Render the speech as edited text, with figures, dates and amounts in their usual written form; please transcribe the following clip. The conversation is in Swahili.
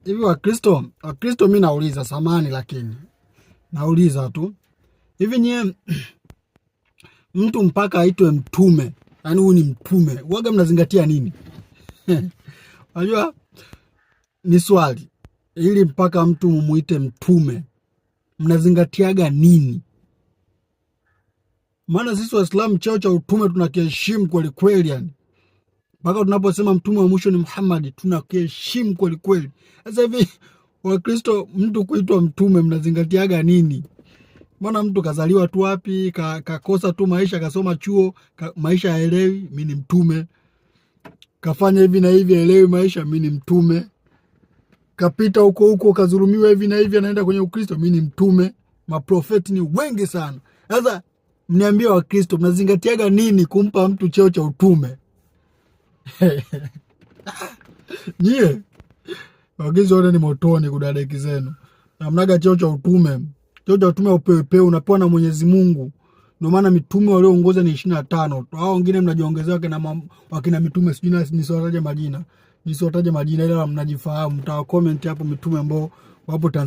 Hivi Wakristo mimi nauliza samani, lakini nauliza tu hivi, nyie mtu mpaka aitwe mtume, yani huyu ni mtume, waga mnazingatia nini? Unajua ni swali, ili mpaka mtu mumuite mtume mnazingatiaga nini? Maana sisi Waislamu cheo cha utume tunakiheshimu kweli kweli, yani mpaka tunaposema mtume wa mwisho ni Muhammad tunakiheshimu kweli kweli. Sasa hivi Wakristo, mtu kuitwa mtume mnazingatiaga nini? Mbona mtu kazaliwa tu wapi, kakosa tu maisha, kasoma chuo, maisha haelewi, mimi ni mtume. Kafanya hivi na hivi, haelewi maisha, mimi ni mtume. Kapita huko kazulumiwa hivi na hivi, anaenda kwenye Ukristo, mimi ni mtume. Maprofeti ni wengi sana. Sasa mniambie Wakristo mnazingatiaga nini kumpa mtu cheo cha utume? Nyie Wakristo wote ni motoni kudadeki zenu. Hamnaga cheo cha utume. Cheo cha utume upewe unapewa na Mwenyezi Mungu. Ndio maana mitume walioongoza ni 25. Hao wengine mnajiongezea wakina mitume sijui nisiwataje majina. Ila mnajifahamu. Mtawa comment hapo mitume ambao wapo Tanzania.